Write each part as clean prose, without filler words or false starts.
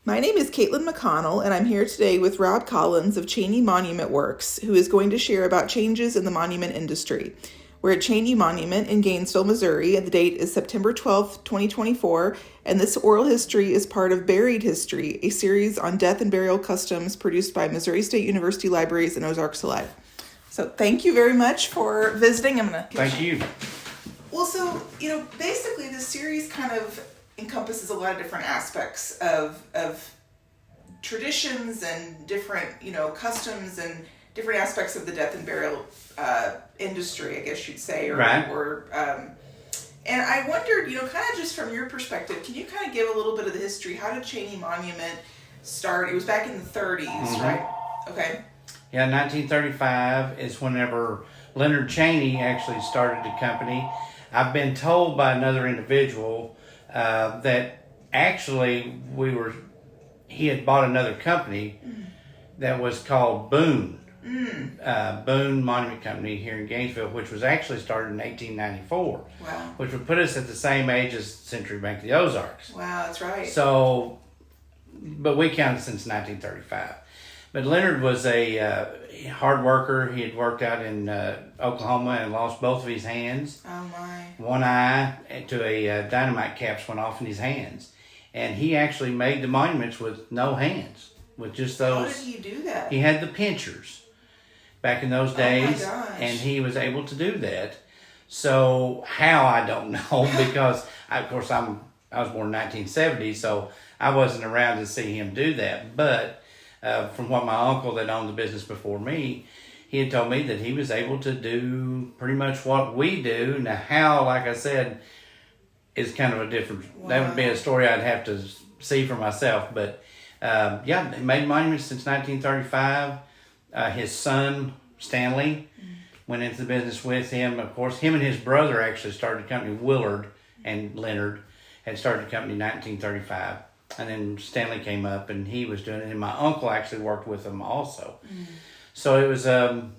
My name is Caitlin McConnell, and I'm here today with Rob Collins of Chaney Monument Works, who is going to share about changes in the monument industry. We're at Chaney Monument in Gainesville, Missouri, and the date is September 12th, 2024, and this oral history is part of Buried History, a series on death and burial customs produced by Missouri State University Libraries and Ozarks Alive. So thank you very much for visiting. Thank you. Well, so, basically this series kind of encompasses a lot of different aspects of traditions and different, customs and different aspects of the death and burial industry, I guess you'd say. Right. And I wondered, kind of just from your perspective, can you kind of give a little bit of the history? How did Chaney Monument start? It was back in the 30s, right? Okay. Yeah, 1935 is whenever Leonard Cheney actually started the company. I've been told by another individual that actually he had bought another company that was called Boone. Boone Monument Company here in Gainesville, which was actually started in 1894. Wow. Which would put us at the same age as Century Bank of the Ozarks. Wow, that's right. So, but we counted since 1935. But Leonard was a hard worker. He had worked out in Oklahoma and lost both of his hands. Oh, my. One eye to a dynamite caps went off in his hands. And he actually made the monuments with no hands, with just those. How did he do that? He had the pinchers back in those days. Oh, my gosh. And he was able to do that. So how, I don't know, because, I was born in 1970, so I wasn't around to see him do that. But from what my uncle that owned the business before me, he had told me that he was able to do pretty much what we do. Now, how, like I said, is kind of a different, that would be a story I'd have to see for myself. But he made monuments since 1935. His son, Stanley, went into the business with him. Of course, him and his brother actually started the company. Willard and Leonard had started the company in 1935. And then Stanley came up and he was doing it. And my uncle actually worked with them also. So it was kind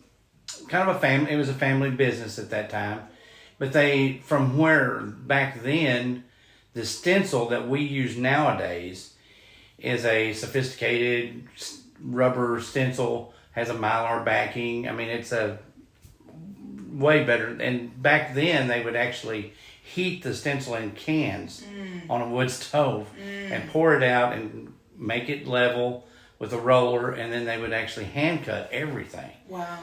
of a family. It was a family business at that time. But from where back then, the stencil that we use nowadays is a sophisticated rubber stencil, has a Mylar backing. I mean, it's a way better. And back then, they would actually heat the stencil in cans on a wood stove and pour it out and make it level with a roller, and then they would actually hand cut everything. Wow.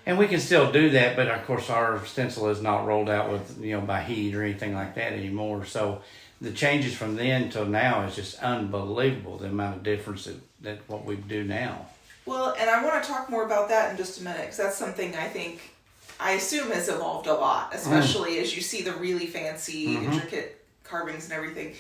And we can still do that, but of course our stencil is not rolled out with, by heat or anything like that anymore. So the changes from then till now is just unbelievable, the amount of difference that what we do now. Well, and I want to talk more about that in just a minute, because that's something I assume has evolved a lot, especially as you see the really fancy, intricate carvings and everything.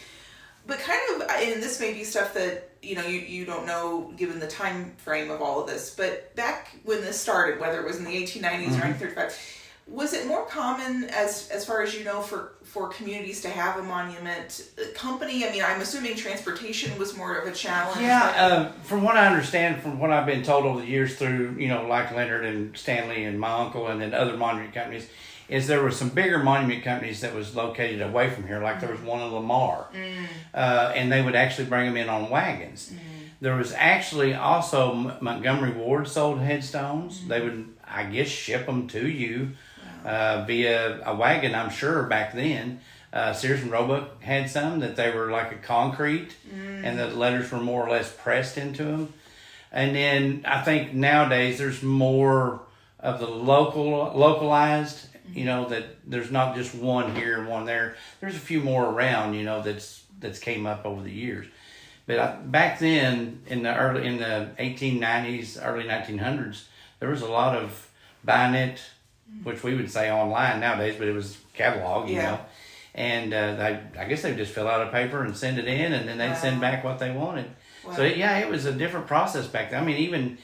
But kind of, and this may be stuff that, you don't know given the time frame of all of this, but back when this started, whether it was in the 1890s or 1935, was it more common, as far as you know, for communities to have a monument company? I mean, I'm assuming transportation was more of a challenge. Yeah, from what I understand, from what I've been told over the years through, like Leonard and Stanley and my uncle and then other monument companies, is there were some bigger monument companies that was located away from here, like there was one in Lamar, and they would actually bring them in on wagons. There was actually also Montgomery Ward sold headstones. They would, I guess, ship them to you via a wagon, I'm sure, back then. Sears and Roebuck had some that they were like a concrete, and the letters were more or less pressed into them. And then I think nowadays there's more of the localized, that there's not just one here and one there. There's a few more around, that's came up over the years. But back then, in the 1890s, early 1900s, there was a lot of buying it, which we would say online nowadays, but it was catalog, you know. And I guess they'd just fill out a paper and send it in, and then they'd send back what they wanted. Wow. So, it was a different process back then. I mean, even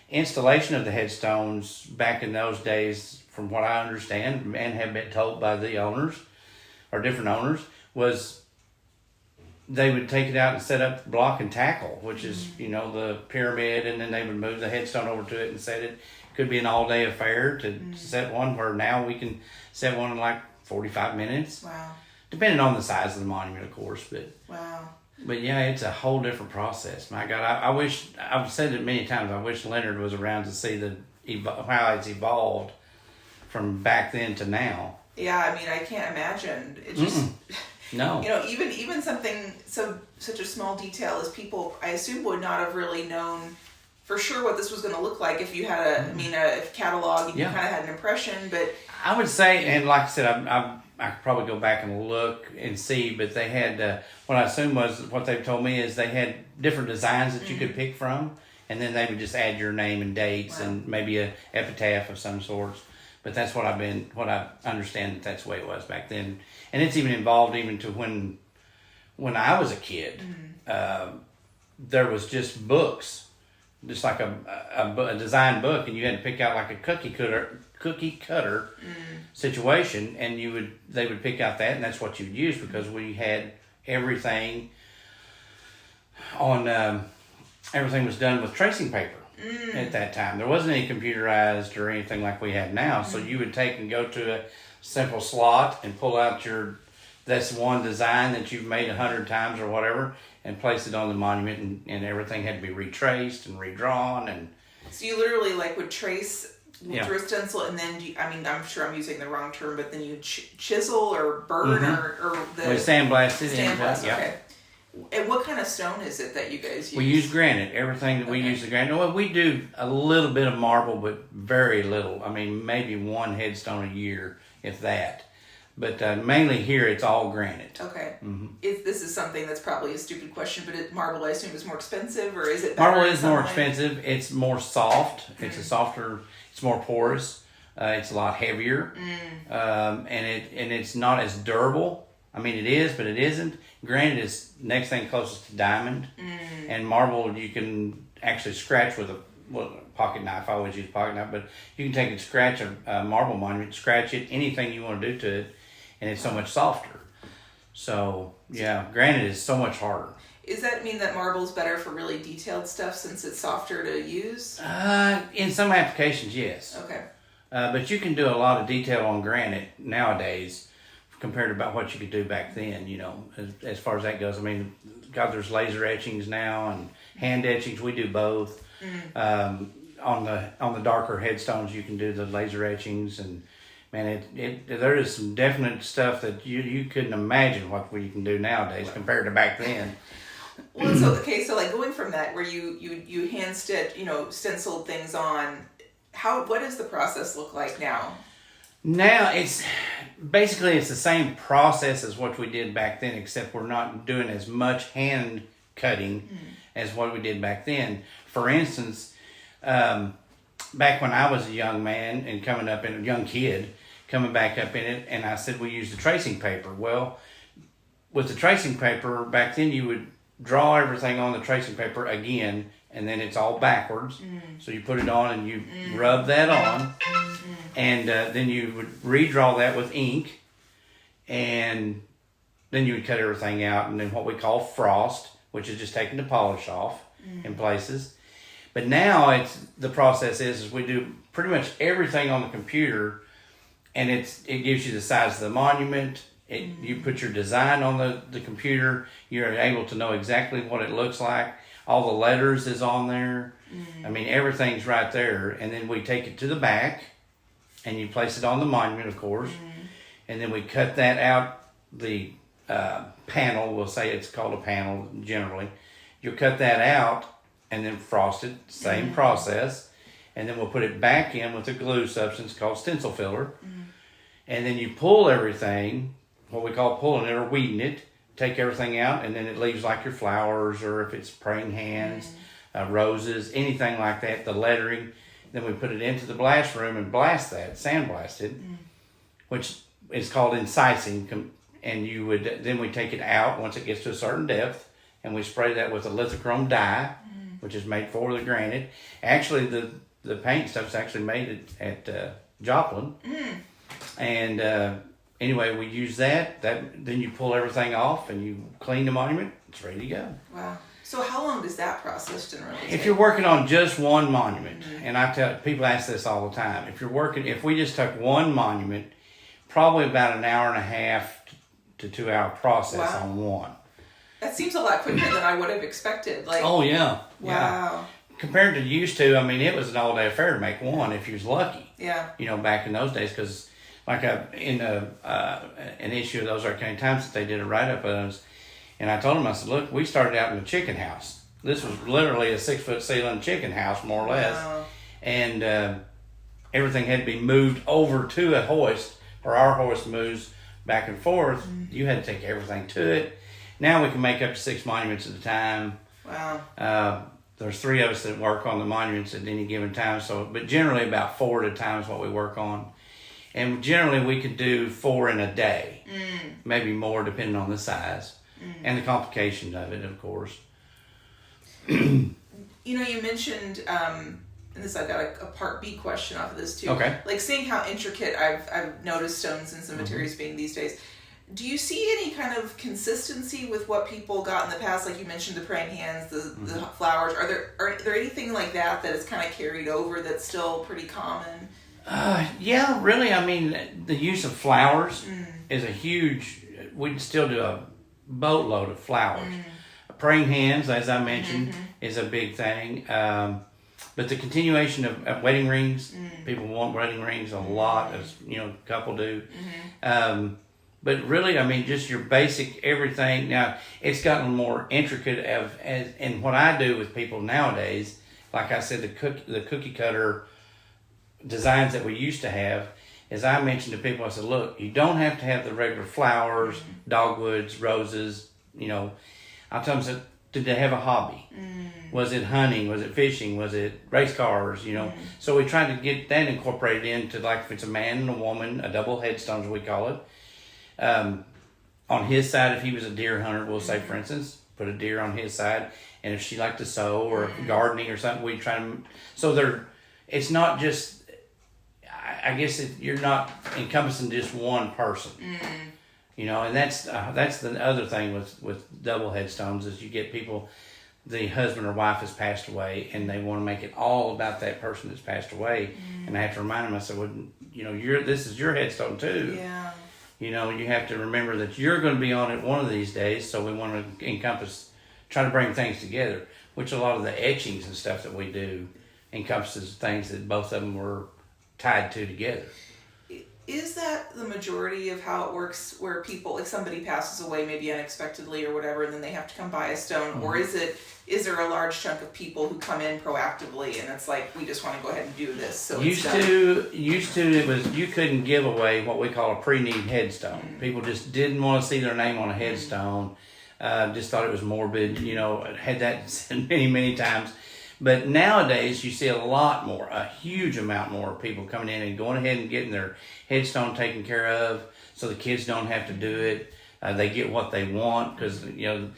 installation of the headstones back in those days, from what I understand and have been told by the owners, or different owners, was they would take it out and set up block and tackle, which is, the pyramid, and then they would move the headstone over to it and set it. Could be an all-day affair to set one, where now we can set one in like 45 minutes. Wow. Depending on the size of the monument, of course. But wow. But yeah, it's a whole different process. My God, I wish, I've said it many times, I wish Leonard was around to see how it's evolved from back then to now. Yeah, I mean, I can't imagine. It just, no. You know, even something such a small detail as people, I assume, would not have really known for sure what this was going to look like if you had a catalog and you kind of had an impression. But I would say, and like I said, I could probably go back and look and see, but they had, what I assume was, what they've told me is they had different designs that you could pick from, and then they would just add your name and dates and maybe a epitaph of some sorts. But that's what I understand that's the way it was back then. And it's even involved even to when I was a kid, there was just books, just like a design book, and you had to pick out like a cookie cutter situation, and they would pick out that, and that's what you would use, because we had everything everything was done with tracing paper at that time. There wasn't any computerized or anything like we have now, so you would take and go to a simple slot and pull out that's one design that you've made 100 times or whatever, and place it on the monument, and everything had to be retraced and redrawn. And so you literally would trace through a stencil, and then I'm sure I'm using the wrong term, but then you chisel or burn or the sandblast it in. Okay. And what kind of stone is it that you guys use? We use granite. Everything that we use is granite. Well, we do a little bit of marble, but very little. I mean, maybe one headstone a year, if that. But mainly here, it's all granite. Okay. If this is something that's probably a stupid question, but marble, I assume, is more expensive, or is it better? Marble is more expensive. It's more soft. It's a softer. It's more porous. It's a lot heavier, and it's not as durable. I mean, it is, but it isn't. Granite is next thing closest to diamond, and marble you can actually scratch with a pocket knife. I always use pocket knife, but you can take and scratch a marble monument, scratch it, anything you want to do to it, and it's so much softer. So yeah, granite is so much harder. Does that mean that marble is better for really detailed stuff since it's softer to use? In some applications, yes. Okay. But you can do a lot of detail on granite nowadays compared to about what you could do back then, as far as that goes. I mean, God, there's laser etchings now and hand etchings. We do both. On the darker headstones, you can do the laser etchings, and man, there is some definite stuff that you couldn't imagine what you can do nowadays compared to back then. Well, so like going from that where you hand stitch, stenciled things on, what does the process look like now? Now it's the same process as what we did back then, except we're not doing as much hand cutting as what we did back then. For instance, back when I was a young man and coming back up in it, and I said we use the tracing paper. Well, with the tracing paper back then, you would draw everything on the tracing paper again, and then it's all backwards. So you put it on and you rub that on, and then you would redraw that with ink, and then you would cut everything out, and then what we call frost, which is just taking the polish off in places. But now the process is we do pretty much everything on the computer, and it gives you the size of the monument. You put your design on the computer. You're able to know exactly what it looks like. All the letters is on there. I mean, everything's right there. And then we take it to the back, and you place it on the monument, of course. And then we cut that out, the panel. We'll say it's called a panel generally. You'll cut that out and then frost it, same process. And then we'll put it back in with a glue substance called stencil filler. And then you pull everything, what we call pulling it or weeding it, take everything out, and then it leaves like your flowers, or if it's praying hands, roses, anything like that, the lettering. Then we put it into the blast room and sandblast it, which is called incising. And then we take it out once it gets to a certain depth, and we spray that with a lithochrome dye, which is made for the granite. Actually, the paint stuff's actually made at Joplin. And anyway, we use that. Then you pull everything off and you clean the monument. It's ready to go. Wow. So how long does that process generally take? If you're working on just one monument, and I tell people ask this all the time, if we just took one monument, probably about an hour and a half to 2 hour process on one. That seems a lot quicker than I would have expected. Like, oh yeah, wow. Compared to used to, I mean, it was an all-day affair to make one if you was lucky. Yeah. You know, back in those days, because like in an issue of those Ozarks County Times that they did a write-up of us, and I told them, I said, look, we started out in a chicken house. This was literally a 6-foot ceiling chicken house, more or less, wow. and everything had to be moved over to a hoist, or our hoist moves back and forth. Mm-hmm. You had to take everything to it. Now we can make up to 6 monuments at a time. Wow. There's 3 of us that work on the monuments at any given time. So, but generally about 4 at a time is what we work on. And generally we could do 4 in a day, maybe more depending on the size and the complications of it, of course. You know, you mentioned, and this I've got a part B question off of this too. Okay. Like seeing how intricate I've noticed stones in cemeteries being these days. Do you see any kind of consistency with what people got in the past? Like you mentioned, the praying hands, the flowers. Are there anything like that is kind of carried over that's still pretty common? Yeah, really. I mean, the use of flowers is a huge. We'd still do a boatload of flowers. Praying hands, as I mentioned, is a big thing. But the continuation of wedding rings, people want wedding rings a lot, as you know, a couple do. But really, I mean, just your basic everything. Now, it's gotten more intricate and what I do with people nowadays, like I said, the cookie cutter designs that we used to have, is I mentioned to people, I said, look, you don't have to have the regular flowers, dogwoods, roses, you know. I tell them, did they have a hobby? Was it hunting? Was it fishing? Was it race cars? You know. So we tried to get that incorporated into, like, if it's a man and a woman, a double headstone, as we call it. On his side, if he was a deer hunter, we'll say, for instance, put a deer on his side. And if she liked to sew or gardening or something, we try to. So it's not just. I guess you're not encompassing just one person. You know, and that's the other thing with double headstones is you get people, the husband or wife has passed away, and they want to make it all about that person that's passed away. And I have to remind them, I said, well, you know, this is your headstone too. Yeah. You know, you have to remember that you're going to be on it one of these days, so we want to try to bring things together, which a lot of the etchings and stuff that we do encompasses things that both of them were tied to together. Is that the majority of how it works, where people, like somebody passes away maybe unexpectedly or whatever, and then they have to come buy a stone? Or is there a large chunk of people who come in proactively and it's like, we just want to go ahead and do this? So used to it was, you couldn't give away what we call a pre-need headstone. People just didn't want to see their name on a headstone. Just thought it was morbid. You know, had that said many times. But nowadays, you see a huge amount more people coming in and going ahead and getting their headstone taken care of, so the kids don't have to do it. They get what they want, because, you know,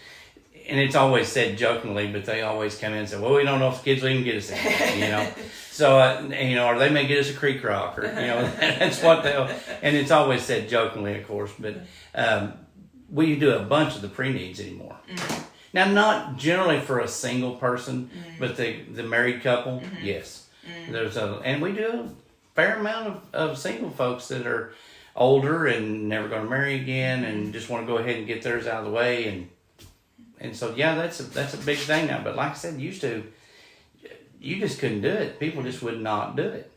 and it's always said jokingly, but they always come in and say, well, we don't know if the kids will even get us anything, you know. So, you know, or they may get us a creek rock, or, you know, that's what and it's always said jokingly, of course, but we do a bunch of the pre-needs anymore. Now, not generally for a single person, but the married couple, yes. And we do a fair amount of single folks that are older and never going to marry again, and just want to go ahead and get theirs out of the way, and so yeah, that's a big thing now. But like I said, used to, you just couldn't do it. People just would not do it.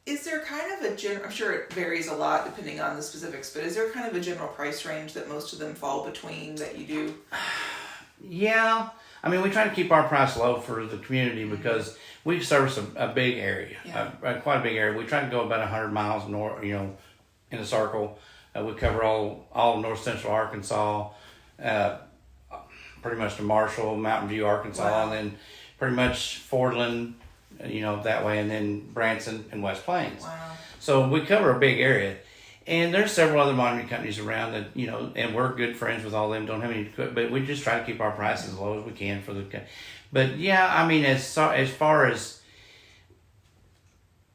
Is there kind of I'm sure it varies a lot depending on the specifics, but is there kind of a general price range that most of them fall between that you do? Yeah, I mean, we try to keep our price low for the community because we service a big area, quite a big area. We try to go about 100 miles north, you know, in a circle. We cover all north central Arkansas, pretty much to Marshall, Mountain View, Arkansas, and then pretty much Fordland, you know, that way, and then Branson and West Plains. Wow. So we cover a big area. And there's several other monument companies around that, you know, and we're good friends with all of them, don't have any, but we just try to keep our prices as low as we can for the, but yeah, I mean, as far as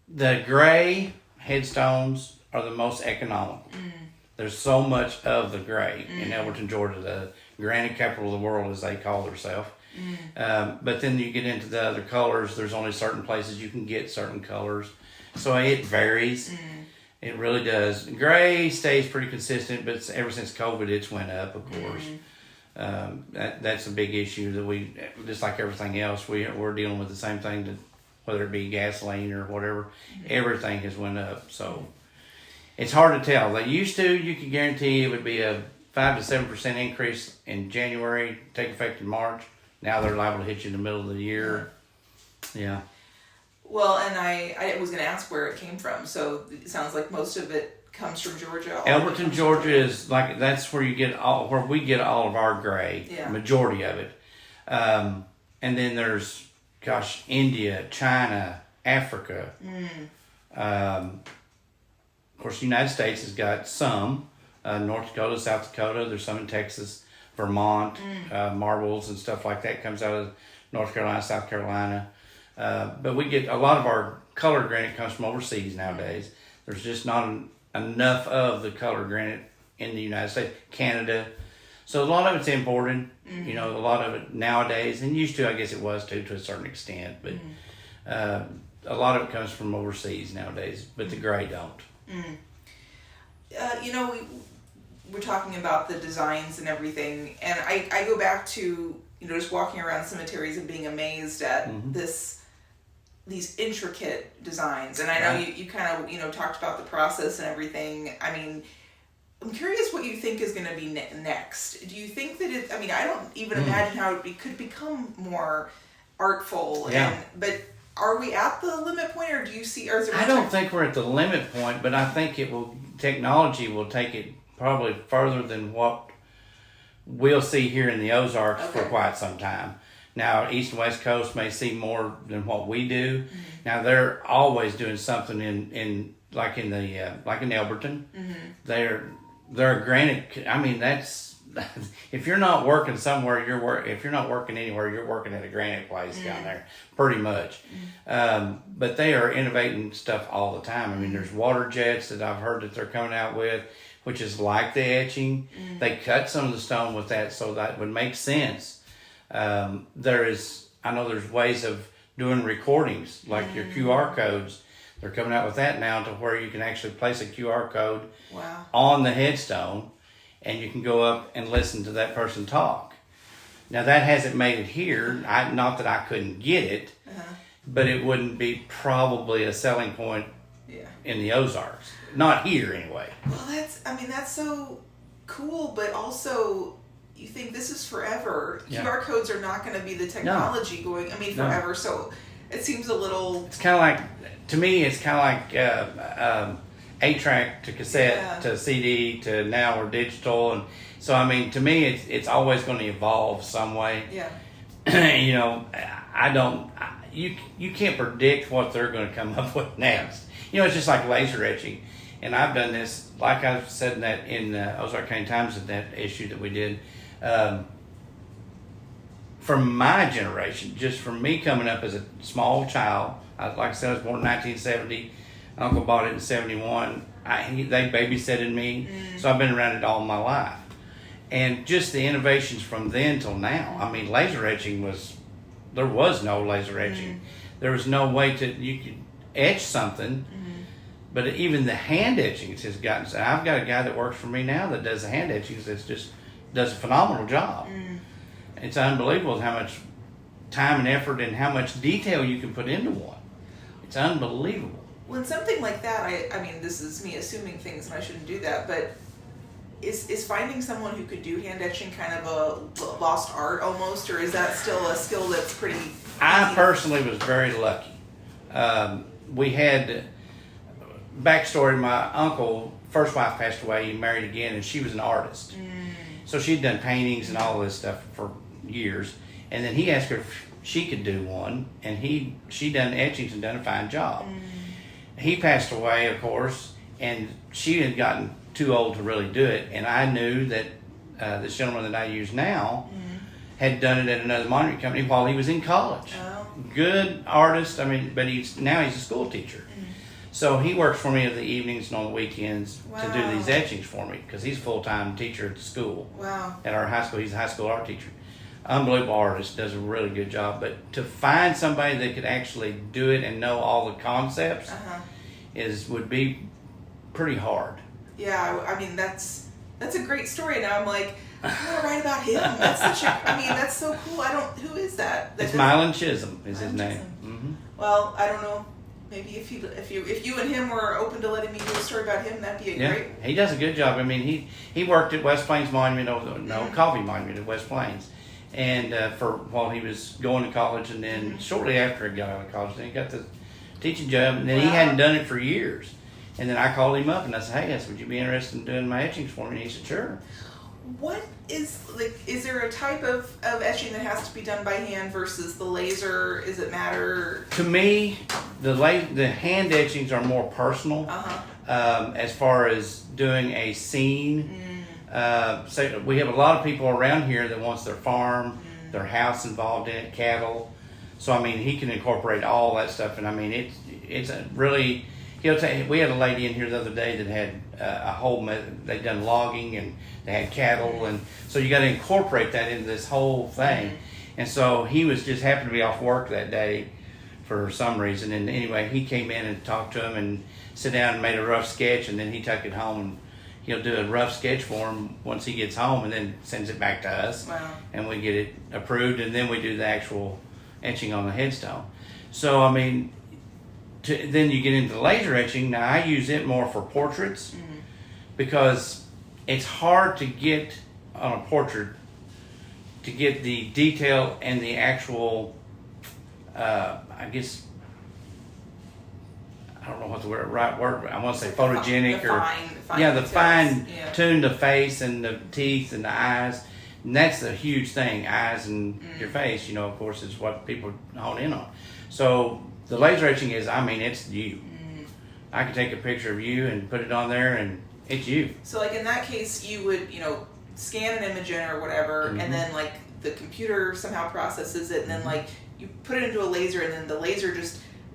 the gray headstones are the most economical. There's so much of the gray in Elberton, Georgia, the granite capital of the world, as they call themselves. But then you get into the other colors, there's only certain places you can get certain colors. So it varies. It really does. Gray stays pretty consistent, but ever since COVID, it's went up, of course. That's a big issue that we, just like everything else, we're dealing with the same thing, that whether it be gasoline or whatever, everything has went up. So it's hard to tell. You could guarantee it would be a 5 to 7% increase in January, take effect in March. Now they're liable to hit you in the middle of the year. Yeah. Well, and I was going to ask where it came from. So it sounds like most of it comes from Georgia. Elberton, Georgia is like, that's where we get all of our gray, majority of it. And then there's, India, China, Africa. Of course, the United States has got some. North Dakota, South Dakota. There's some in Texas, Vermont, marbles and stuff like that comes out of North Carolina, South Carolina. But we get a lot of our colored granite comes from overseas nowadays. There's just not enough of the colored granite in the United States, Canada. So a lot of it's imported, a lot of it nowadays, and used to, I guess it was too, to a certain extent, but a lot of it comes from overseas nowadays, but the gray don't. We're talking about the designs and everything, and I go back to, just walking around cemeteries and being amazed at these intricate designs. And I know you kind of, talked about the process and everything. I mean, I'm curious what you think is going to be next. Do you think that I don't even imagine how it could become more artful. But are we at the limit point, or do you see, or is there I don't think we're at the limit point, but I think technology will take it probably further than what we'll see here in the Ozarks for quite some time. Now, East and West Coast may see more than what we do. Now, they're always doing something in Elberton. They're granite. I mean, that's, if you're not working somewhere, if you're not working anywhere, you're working at a granite place down there, pretty much. But they are innovating stuff all the time. I mean, there's water jets that I've heard that they're coming out with, which is like the etching. They cut some of the stone with that, so that would make sense. I know there's ways of doing recordings, like your QR codes. They're coming out with that now, to where you can actually place a QR code on the headstone, and you can go up and listen to that person talk. Now, that hasn't made it here. Not that I couldn't get it, but it wouldn't be probably a selling point in the Ozarks. Not here, anyway. Well, that's so cool, but also, you think this is forever. QR codes are not going to be the technology going, forever. So it seems a little... It's kind of like, to me, it's kind of like 8-track to cassette to CD to now we're digital. And so, to me, it's always going to evolve some way. You can't predict what they're going to come up with next. It's just like laser etching. And I've done this, like I said in Ozark County Times, in that issue that we did. From my generation, just from me coming up as a small child, like I said, I was born in 1970. Uncle bought it in 71. They babysitted me, so I've been around it all my life. And just the innovations from then till now. Laser etching there was no laser etching. There was no way you could etch something. But even the hand etchings has gotten. I've got a guy that works for me now that does the hand etchings. That's just does a phenomenal job. It's unbelievable how much time and effort and how much detail you can put into one. It's unbelievable. When something like that, this is me assuming things, and I shouldn't do that, but is finding someone who could do hand etching kind of a lost art almost, or is that still a skill that's pretty easy? I personally was very lucky. We had, backstory, my uncle, first wife passed away, he married again, and she was an artist. So she'd done paintings and all this stuff for years. And then he asked her if she could do one, and she done etchings and done a fine job. He passed away, of course, and she had gotten too old to really do it. And I knew that this gentleman that I use now had done it at another monument company while he was in college. Good artist, but now he's a school teacher. So he works for me in the evenings and on the weekends to do these etchings for me, because he's a full-time teacher at the school. At our high school, he's a high school art teacher. Unbelievable artist, does a really good job. But to find somebody that could actually do it and know all the concepts would be pretty hard. Yeah, that's a great story. Now I'm like, I want to write about him. That's such a, I mean, that's so cool. Who is that? It's Milan Chisholm is his name. Mm-hmm. Well, I don't know. Maybe if you and him were open to letting me do a story about him, that'd be great. He does a good job. I mean, he worked at West Plains Monument, Coffee Monument at West Plains, and while he was going to college, and then shortly after he got out of college, then he got the teaching job, and then he hadn't done it for years. And then I called him up and I said, "Hey, would you be interested in doing my etchings for me?" And he said, "Sure." What is there a type of etching that has to be done by hand versus the laser? Does it matter? To me, the hand etchings are more personal. As far as doing a scene. So we have a lot of people around here that wants their farm, their house involved in it, cattle. So I mean, he can incorporate all that stuff, and I mean, it's a really. We had a lady in here the other day that had a whole they'd done logging and they had cattle, and so you got to incorporate that into this whole thing. And so he was just happened to be off work that day for some reason, and anyway, he came in and talked to him and sit down and made a rough sketch, and then he took it home and he'll do a rough sketch for him once he gets home, and then sends it back to us. Wow. And we get it approved, and then we do the actual etching on the headstone. So I mean. Then you get into the laser etching. Now I use it more for portraits because it's hard to get on a portrait to get the detail and the actual, I guess, I don't know what the right word. I want to say photogenic the fine tune the face and the teeth and the eyes, and that's the huge thing. Eyes and your face, of course, is what people hone in on. So. The laser etching is, I mean, it's you. I can take a picture of you and put it on there, and it's you. So, like in that case, you would, scan an image in or whatever, and then like the computer somehow processes it, and then like you put it into a laser, and then the laser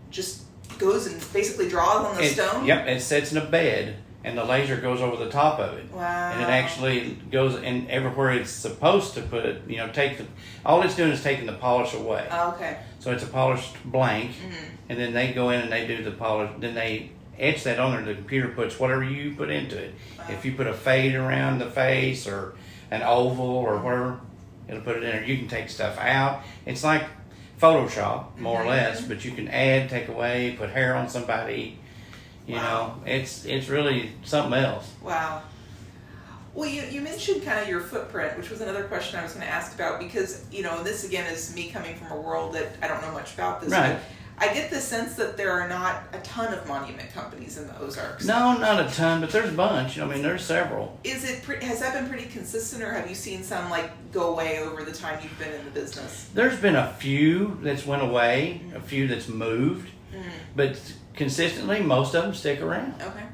just goes and basically draws on the stone. Yep, it sits in a bed, and the laser goes over the top of it. Wow. And it actually goes in everywhere it's supposed to put it. All it's doing is taking the polish away. Oh, okay. So it's a polished blank, and then they go in and they do the polish. Then they etch that on there. The computer puts whatever you put into it. Wow. If you put a fade around the face or an oval or whatever, it'll put it in there. You can take stuff out. It's like Photoshop, more or less, but you can add, take away, put hair on somebody. It's really something else. Wow. Well, you mentioned kind of your footprint, which was another question I was going to ask about, because, this again is me coming from a world that I don't know much about this. Right. But I get the sense that there are not a ton of monument companies in the Ozarks. No, not a ton, but there's a bunch. I mean, there's several. Has that been pretty consistent, or have you seen some go away over the time you've been in the business? There's been a few that's went away, a few that's moved, but consistently, most of them stick around. Okay.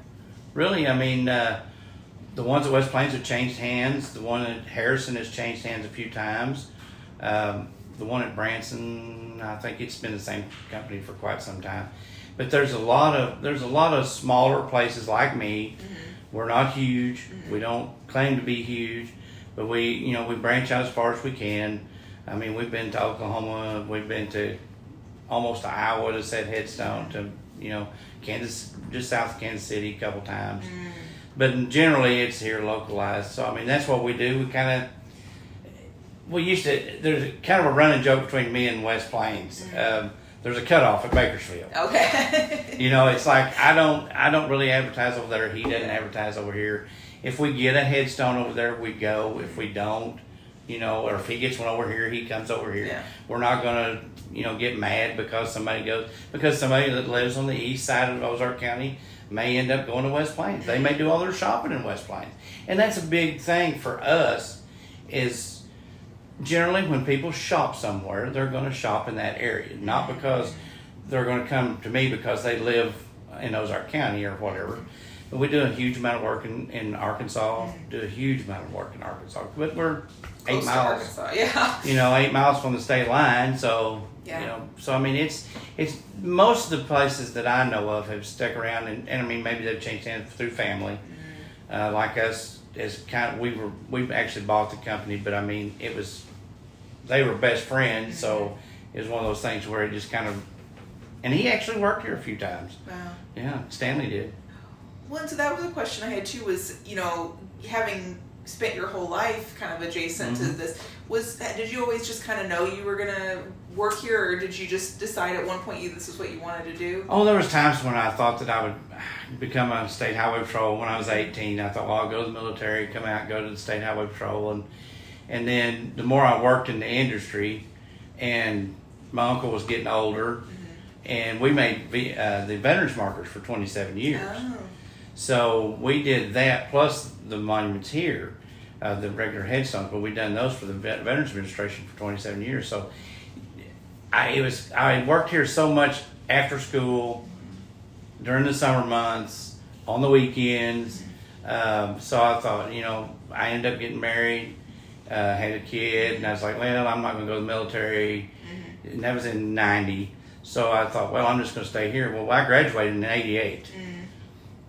Really, I mean, the ones at West Plains have changed hands. The one at Harrison has changed hands a few times. The one at Branson, I think it's been the same company for quite some time. But there's a lot of smaller places like me. We're not huge. We don't claim to be huge, but we branch out as far as we can. I mean, we've been to Oklahoma. We've been to almost to Iowa to set headstone to. Kansas, just south of Kansas City a couple times. But generally it's here localized. So, I mean, that's what we do. There's kind of a running joke between me and West Plains. There's a cutoff at Bakersfield. Okay. It's like, I don't really advertise over there. He doesn't advertise over here. If we get a headstone over there, we go. If we don't, or if he gets one over here, he comes over here. Yeah. We're not going to, get mad because somebody that lives on the east side of Ozark County may end up going to West Plains. They may do all their shopping in West Plains. And that's a big thing for us is generally when people shop somewhere, they're going to shop in that area. Not because they're going to come to me because they live in Ozark County or whatever. But we do a huge amount of work in Arkansas. Do a huge amount of work in Arkansas. But we're 8 miles. Yeah. 8 miles from the state line. So so I mean, it's most of the places that I know of have stuck around, and I mean maybe they've changed hands through family, like us. As we actually bought the company, but I mean they were best friends, so it was one of those things where it just kind of, and he actually worked here a few times. Wow. Yeah, Stanley did. Well, and so that was a question I had too, was, having spent your whole life kind of adjacent to this. Did you always just kind of know you were gonna work here, or did you just decide at one point this is what you wanted to do? Oh, there was times when I thought that I would become a state highway patrol. When I was 18, I thought, well, I'll go to the military, come out, go to the state highway patrol, and then the more I worked in the industry, and my uncle was getting older, and we made the veterans markers for 27 years. Oh. So we did that plus the monuments here, the regular headstones, but we done those for the Veterans Administration for 27 years. So I worked here so much after school, during the summer months, on the weekends. So I thought, I ended up getting married, had a kid, and I was like, well, I'm not going to go to the military. And that was in 90. So I thought, well, I'm just going to stay here. Well, I graduated in 88.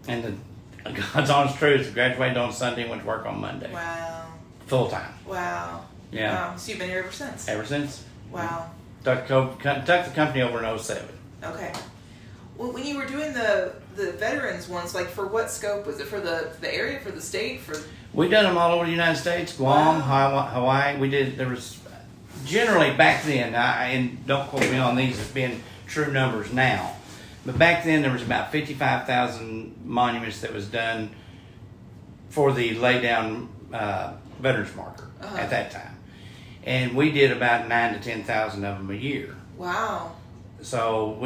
And the God's honest truth, I graduated on Sunday and went to work on Monday. Wow. Full time. Wow. Yeah. Wow. So you've been here ever since? Ever since. Wow. Took the company over in 07. Okay. Well, when you were doing the veterans ones, like for what scope? Was it for the area, for the state? We done them all over the United States, Guam, Hawaii. There was generally back then, and don't quote me on these as being true numbers now, but back then there was about 55,000 monuments that was done for the lay down veterans marker at that time. And we did about 9,000 to 10,000 of them a year. Wow. So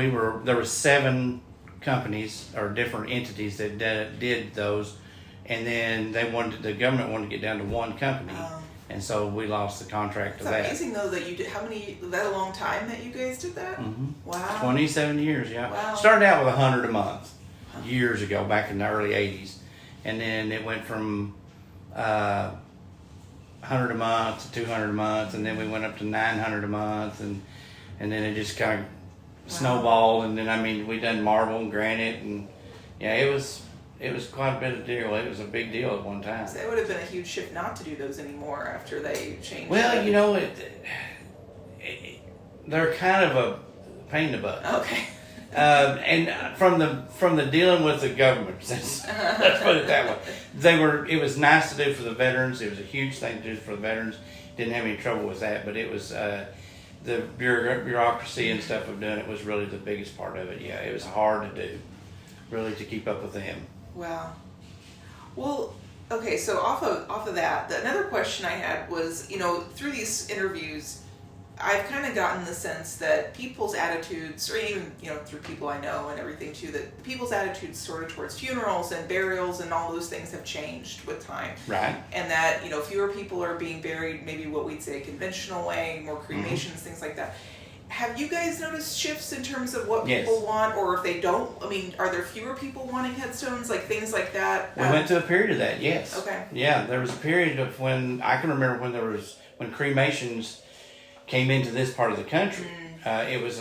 there were 7 companies or different entities that did those, and then the government wanted to get down to one company, and so we lost the contract to that. It's amazing though that you did. Was that a long time that you guys did that? Wow. 27 years, yeah. Wow. Started out with 100 a month years ago, back in the early 80s, and then it went from 100 a month to 200 a month, and then we went up to 900 a month, and then it just kind of snowballed, and then we done marble and granite, and it was quite a bit of deal. It was a big deal at one time. So it would have been a huge shift not to do those anymore after they changed. Well, they're kind of a pain in the butt. Okay. And from the dealing with the government, let's put it that way, it was nice to do for the veterans. It was a huge thing to do for the veterans. Didn't have any trouble with that, but it was the bureaucracy and stuff of doing it was really the biggest part of it. Yeah, it was hard to do, really, to keep up with them. Wow. Well, okay, so off of that, another question I had was, through these interviews, I've kind of gotten the sense that people's attitudes, or even, through people I know and everything too, that people's attitudes sort of towards funerals and burials and all those things have changed with time. Right. And that, fewer people are being buried, maybe what we'd say a conventional way, more cremations, things like that. Have you guys noticed shifts in terms of what people want, or if they don't? Are there fewer people wanting headstones, like things like that? We went through a period of that, yes. Okay. Yeah, there was a period of when I can remember when cremations came into this part of the country. It was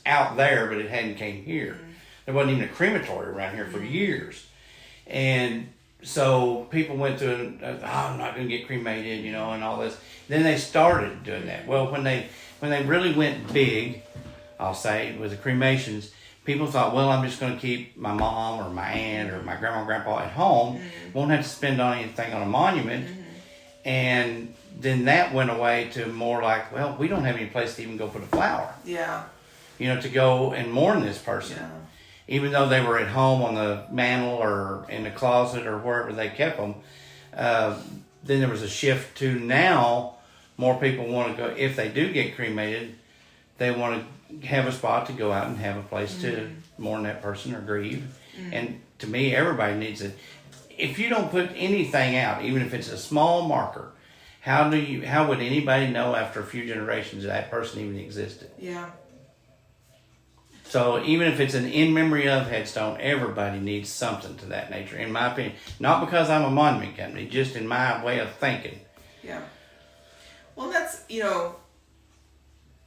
out there, but it hadn't came here. There wasn't even a crematory around here for years, and so people went through, I'm not going to get cremated, and all this. Then they started doing that. Well, when they really went big, I'll say, with the cremations, people thought, well, I'm just going to keep my mom or my aunt or my grandma and grandpa at home. Won't have to spend on anything on a monument. And then that went away to more like, well, we don't have any place to even go put a flower. Yeah. To go and mourn this person. Yeah. Even though they were at home on the mantle or in the closet or wherever they kept them. Then there was a shift to now more people want to go, if they do get cremated, they want to have a spot to go out and have a place to mourn that person or grieve. And to me, everybody needs it. If you don't put anything out, even if it's a small marker, how would anybody know after a few generations that person even existed? Yeah. So even if it's an in memory of headstone, everybody needs something to that nature, in my opinion. Not because I'm a monument company, just in my way of thinking. Yeah. Well, that's, a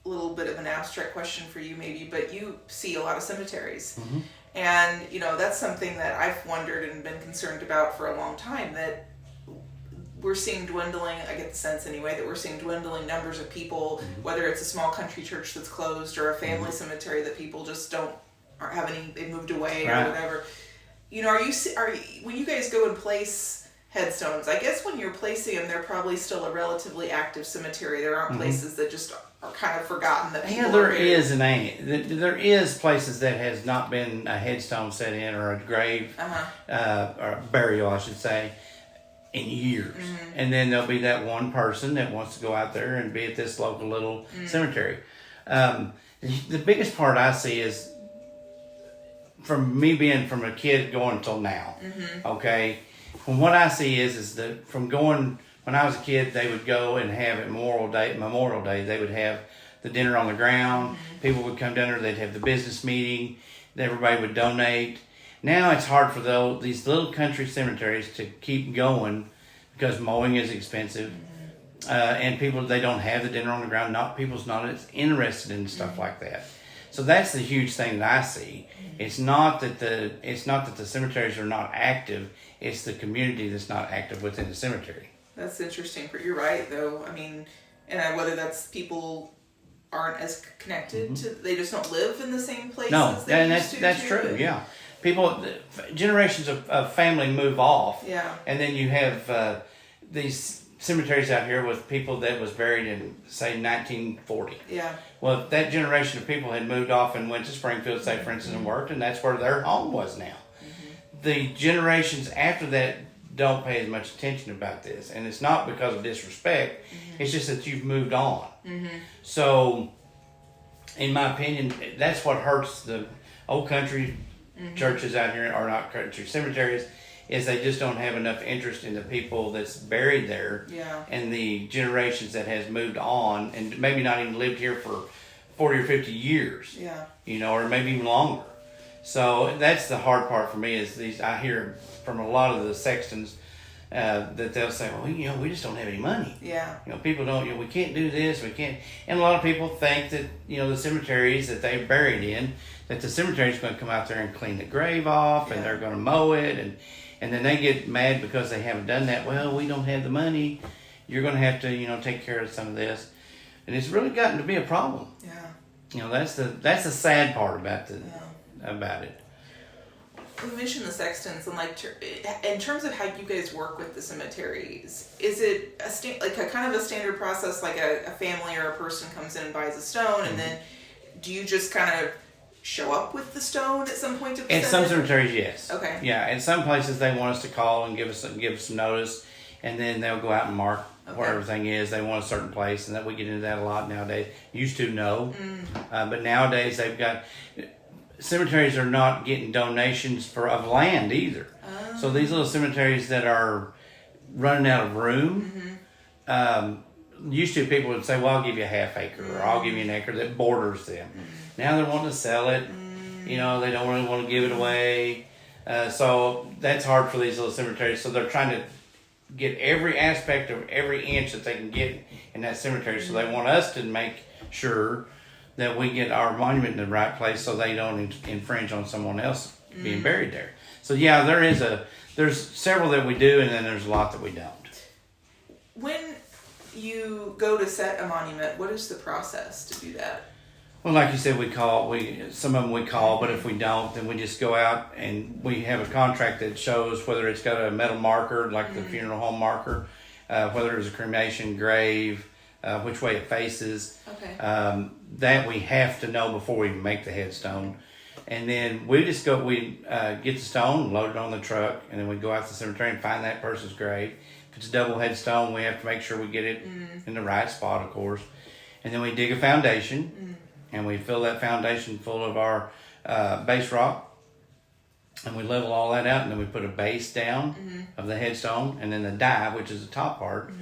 little bit of an abstract question for you maybe, but you see a lot of cemeteries. And, that's something that I've wondered and been concerned about for a long time, that we're seeing dwindling, I get the sense anyway, that we're seeing dwindling numbers of people, whether it's a small country church that's closed or a family cemetery that people just they moved away or whatever. When you guys go and place headstones. I guess when you're placing them, they're probably still a relatively active cemetery. There aren't places that just are kind of forgotten that people there are buried. is and ain't. There is places that has not been a headstone set in or a grave or a burial, I should say, in years. And then there'll be that one person that wants to go out there and be at this local little cemetery. The biggest part I see is from me being from a kid going till now. Okay, from what I see is that from going when I was a kid, they would go and have it Memorial Day. They would have the dinner on the ground. People would come down there. They'd have the business meeting. Everybody would donate. Now it's hard for these little country cemeteries to keep going because mowing is expensive, and they don't have the dinner on the ground. People's not as interested in stuff like that. So that's the huge thing that I see. It's not that the cemeteries are not active. It's the community that's not active within the cemetery. That's interesting. But you're right, though. I mean, and whether that's people aren't as connected to, they just don't live in the same places. No, and that's true. Yeah, people, generations of family move off. Yeah, and then you have these cemeteries out here with people that was buried in, say, 1940. Yeah. Well, if that generation of people had moved off and went to Springfield, say, for instance, and worked, and that's where their home was now. The generations after that don't pay as much attention about this, and it's not because of disrespect. It's just that you've moved on. So, in my opinion, that's what hurts the old country churches out here, or not country cemeteries, is they just don't have enough interest in the people that's buried there, and the generations that has moved on and maybe not even lived here for 40 or 50 years, or maybe even longer. So that's the hard part for me is I hear from a lot of the sextons that they'll say, well, we just don't have any money. People don't, we can't do this, we can't. And a lot of people think that, the cemeteries that they're buried in, that the cemetery's going to come out there and clean the grave off and they're going to mow it. And then they get mad because they haven't done that. Well, we don't have the money. You're going to have to, take care of some of this. And it's really gotten to be a problem. That's the sad part about it. We mentioned the sextons, and in terms of how you guys work with the cemeteries, is it a kind of a standard process, like a family or a person comes in and buys a stone, and then do you just kind of show up with the stone at some point? At some cemeteries, yes. Okay. Yeah, in some places they want us to call and give us some notice, and then they'll go out and mark where everything is. They want a certain place, and that we get into that a lot nowadays. Used to no, but nowadays they've got. Cemeteries are not getting donations of land either. So these little cemeteries that are running out of room, used to people would say, well, I'll give you a half acre or I'll give you an acre that borders them. Now they're wanting to sell it. They don't really want to give it away. So that's hard for these little cemeteries. So they're trying to get every aspect of every inch that they can get in that cemetery. So they want us to make sure that we get our monument in the right place so they don't infringe on someone else being buried there. So yeah, there's several that we do, and then there's a lot that we don't. When you go to set a monument, what is the process to do that? Well, like you said, some of them we call, but if we don't, then we just go out and we have a contract that shows whether it's got a metal marker, like the funeral home marker, whether it's a cremation, grave, which way it faces. Okay. That we have to know before we make the headstone. And then we just get the stone, load it on the truck, and then we go out to the cemetery and find that person's grave. If it's a double headstone, we have to make sure we get it in the right spot, of course. And then we dig a foundation, and we fill that foundation full of our base rock, and we level all that out, and then we put a base down of the headstone, and then the die, which is the top part,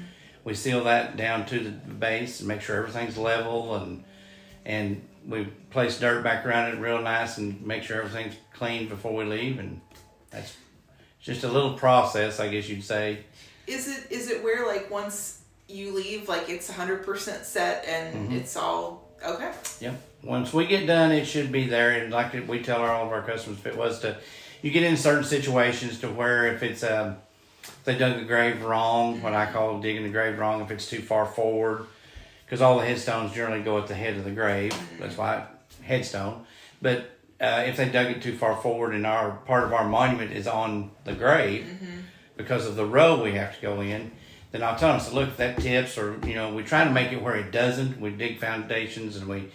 we seal that down to the base and make sure everything's level, and we place dirt back around it real nice and make sure everything's clean before we leave. And that's just a little process, I guess you'd say. Is it where once you leave, it's 100% set and it's all okay? Yep. Once we get done, it should be there. And like we tell all of our customers, if it was you get in certain situations to where if it's they dug the grave wrong, what I call digging the grave wrong, if it's too far forward, because all the headstones generally go at the head of the grave. That's why headstone. But if they dug it too far forward and part of our monument is on the grave, because of the row we have to go in, then I'll tell them, so look, if that tips, or, we try to make it where it doesn't. We dig foundations, and we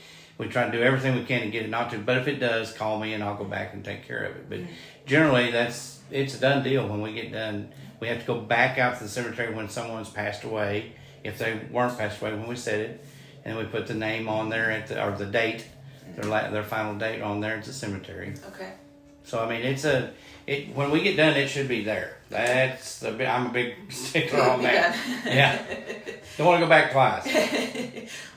try to do everything we can to get it not to. But if it does, call me and I'll go back and take care of it. But generally, it's a done deal when we get done. We have to go back out to the cemetery when someone's passed away, if they weren't passed away when we said it, and we put the name on there or the date, their final date on there at the cemetery. Okay. So I mean, when we get done, it should be there. I'm a big stickler on that. Yeah. Don't want to go back twice.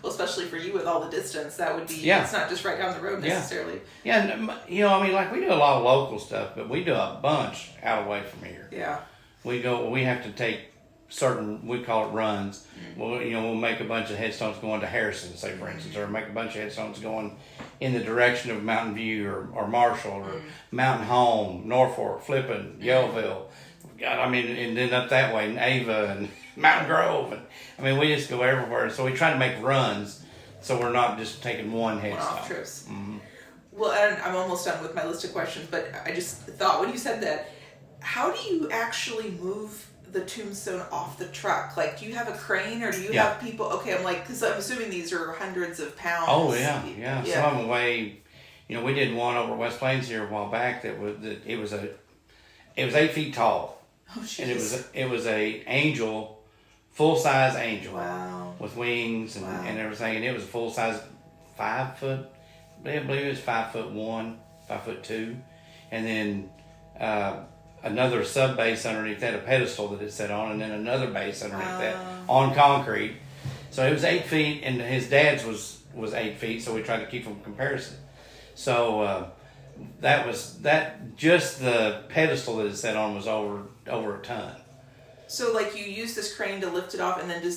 Well, especially for you with all the distance, that would be. Yeah. It's not just right down the road necessarily. Yeah, and, I mean, like we do a lot of local stuff, but we do a bunch out away from here. Yeah. We have to take certain, we call it runs. We'll make a bunch of headstones going to Harrison, say for instance, or make a bunch of headstones going in the direction of Mountain View or Marshall or Mountain Home, Norfolk, Flippin, Yellville. God, I mean, and then up that way, and Ava and Mountain Grove, and I mean, we just go everywhere. So we try to make runs, so we're not just taking one headstone. One-off trips. Well, and I'm almost done with my list of questions, but I just thought when you said that, how do you actually move the tombstone off the truck? Like, do you have a crane, or do you have people? Okay, I'm like, because I'm assuming these are hundreds of pounds. Oh yeah. Some of them weigh. We did one over West Plains here a while back it was 8 feet tall. Oh, jeez. And it was a angel, full size angel. Wow. With wings and everything, and it was a full size 5 foot. I believe it was 5'1", 5'2", and then another sub base underneath that, a pedestal that it sat on, and then another base underneath that on concrete. So it was 8 feet, and his dad's was 8 feet. So we tried to keep them comparison. So just the pedestal that it sat on was over a ton. So, like, you use this crane to lift it off, and then do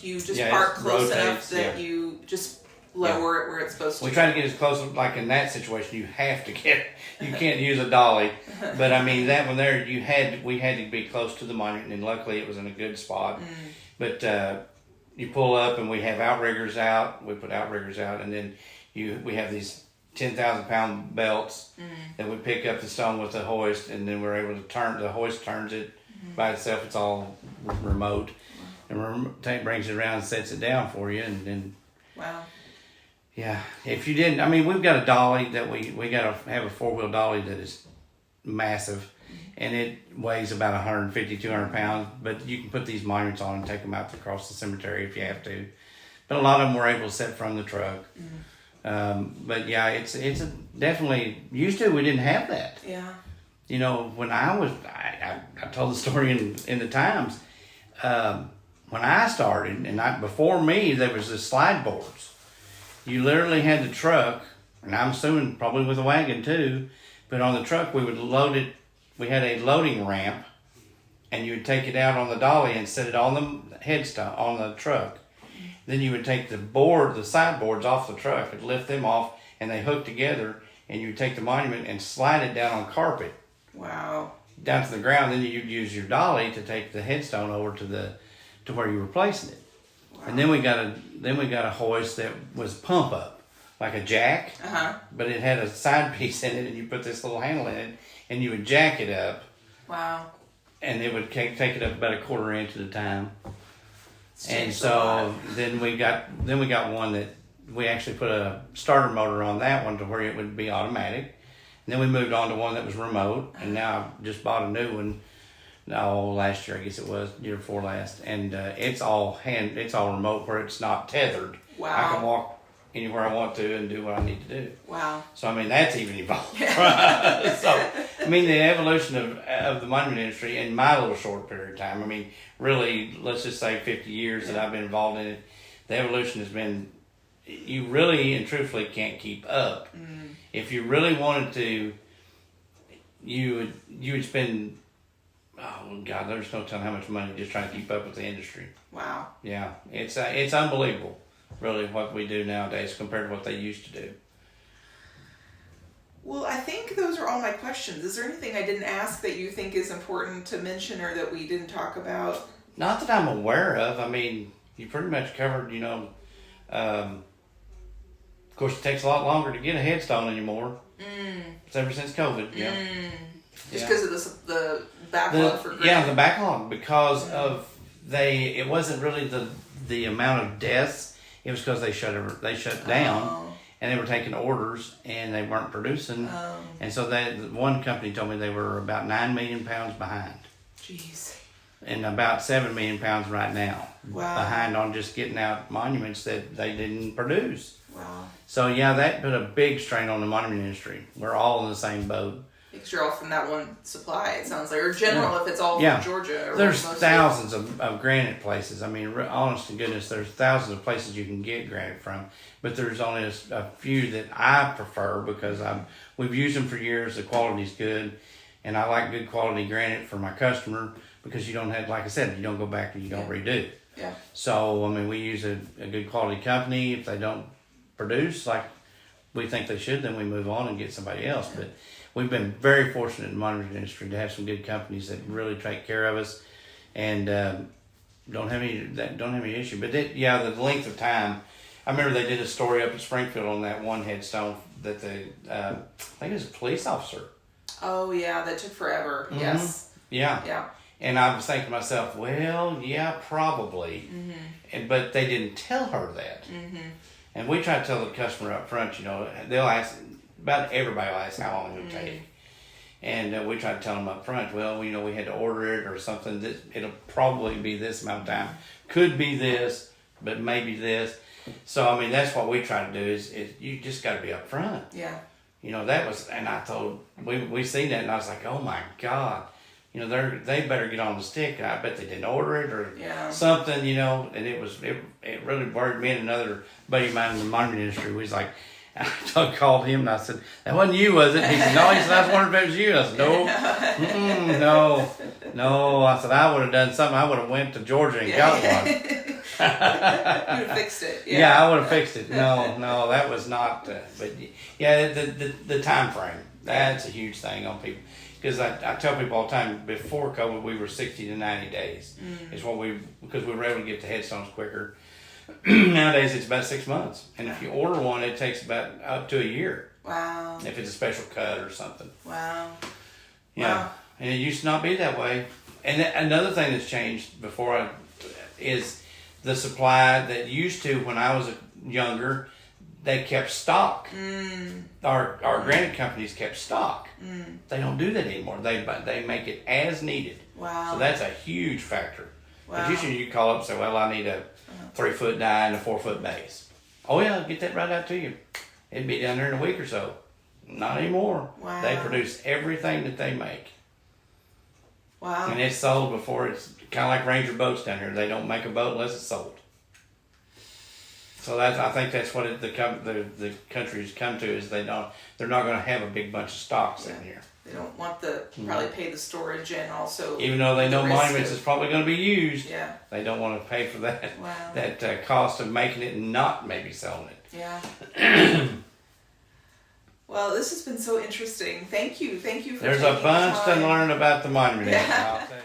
you just park close enough that you just lower it where it's supposed to? We try to get as close, like in that situation, you have to you can't use a dolly. But I mean, that one there, we had to be close to the monument, and luckily it was in a good spot. But you pull up, and we have outriggers out. We put outriggers out, and then we have these 10,000-pound belts that we pick up the stone with the hoist, and then we're able to the hoist turns it by itself. It's all remote, and tank brings it around and sets it down for you, and then yeah. If you didn't, I mean, we've got a dolly that we got to have a 4-wheel dolly that is massive, and it weighs about 150, 200 pounds. But you can put these monuments on and take them out across the cemetery if you have to. But a lot of them we're able to set from the truck. But yeah, it's definitely used to. We didn't have that. Yeah. When I told the story in the Times. When I started, and before me, there was the slide boards. You literally had the truck, and I'm assuming probably with a wagon too, but on the truck we would load it. We had a loading ramp, and you would take it out on the dolly and set it on the headstone on the truck. Then you would take the sideboards off the truck and lift them off, and they hook together, and you would take the monument and slide it down on carpet. Wow. Down to the ground. Then you'd use your dolly to take the headstone over to where you were placing it. Wow. And then we got a hoist that was pump up, like a jack, but it had a side piece in it, and you put this little handle in it, and you would jack it up. Wow. And it would take it up about a quarter inch at a time. And so then we got one that we actually put a starter motor on that one to where it would be automatic. And then we moved on to one that was remote, and now I just bought a new one. Last year I guess it was, year before last, and it's all remote where it's not tethered. Wow. I can walk anywhere I want to and do what I need to do. Wow. So I mean that's even evolved. So I mean the evolution of the monument industry in my little short period of time. I mean really, let's just say 50 years that I've been involved in it. The evolution has been, you really and truthfully can't keep up. If you really wanted to, you would spend. Oh God, there's no telling how much money just trying to keep up with the industry. Wow. Yeah, it's unbelievable, really, what we do nowadays compared to what they used to do. Well, I think those are all my questions. Is there anything I didn't ask that you think is important to mention or that we didn't talk about? Not that I'm aware of. I mean, you pretty much covered, of course, it takes a lot longer to get a headstone anymore. It's ever since COVID, Just because of the backlog for granite. Yeah, the backlog, because of it wasn't really the amount of deaths. It was because they shut down, and they were taking orders and they weren't producing. And so one company told me they were about 9 million pounds behind. Jeez. And about 7 million pounds right now. Wow. Behind on just getting out monuments that they didn't produce. Wow. So yeah, that put a big strain on the monument industry. We're all in the same boat. Because you're all from that one supply, it sounds like. Or general, if it's all from Georgia. Or there's thousands of granite places. I mean, honest to goodness, there's thousands of places you can get granite from. But there's only a few that I prefer because we've used them for years. The quality's good. And I like good quality granite for my customer because you don't have, like I said, you don't go back and you don't redo. Yeah. So, I mean, we use a good quality company. If they don't produce like we think they should, then we move on and get somebody else. Yeah. But we've been very fortunate in the monument industry to have some good companies that really take care of us and don't have any issue. But the length of time. I remember they did a story up in Springfield on that one headstone that I think it was a police officer. Oh yeah, that took forever. Mm-hmm. Yes. Yeah. Yeah. And I was thinking to myself, well, yeah, probably. Mm-hmm. But they didn't tell her that. Mm-hmm. And we try to tell the customer up front, they'll ask, about everybody will ask how long it'll take. And we try to tell them up front, well, we had to order it or something. It'll probably be this amount of time. Could be this, but maybe this. So, I mean, that's what we try to do is you just got to be up front. Yeah. That was, and I told, we seen that and I was like, oh my God. They better get on the stick. And I bet they didn't order it or something, and it really worried me and another buddy of mine in the monument industry. We was like, I called him and I said, that wasn't you, was it? He said, no. He said, I was wondering if it was you. I said, no. I said, I would have done something. I would have went to Georgia and got one. You would have fixed it. Yeah, I would have fixed it. No, that was not. But yeah, the time frame, that's a huge thing on people. Because I tell people all the time, before COVID, we were 60 to 90 days. Is what because we were able to get the headstones quicker. Nowadays, it's about 6 months. And if you order one, it takes about up to a year. Wow. If it's a special cut or something. Wow. Yeah. Wow. And it used to not be that way. And another thing that's changed is the supply that used to, when I was younger, they kept stock. Our granite companies kept stock. They don't do that anymore. They make it as needed. Wow. So that's a huge factor. Wow. Because usually you call up and say, well, I need a 3-foot die and a 4-foot base. Oh yeah, I'll get that right out to you. It'd be down there in a week or so. Not anymore. Wow. They produce everything that they make. Wow. And it's sold before. It's kind of like Ranger boats down here. They don't make a boat unless it's sold. So I think that's what the country's come to is they're not going to have a big bunch of stocks in here. They don't want probably pay the storage and also even though they know monuments is probably going to be used. Yeah. They don't want to pay for that. Wow. That cost of making it and not maybe selling it. Yeah. Well, this has been so interesting. Thank you for There's a bunch to learn about the monument. I'll tell you.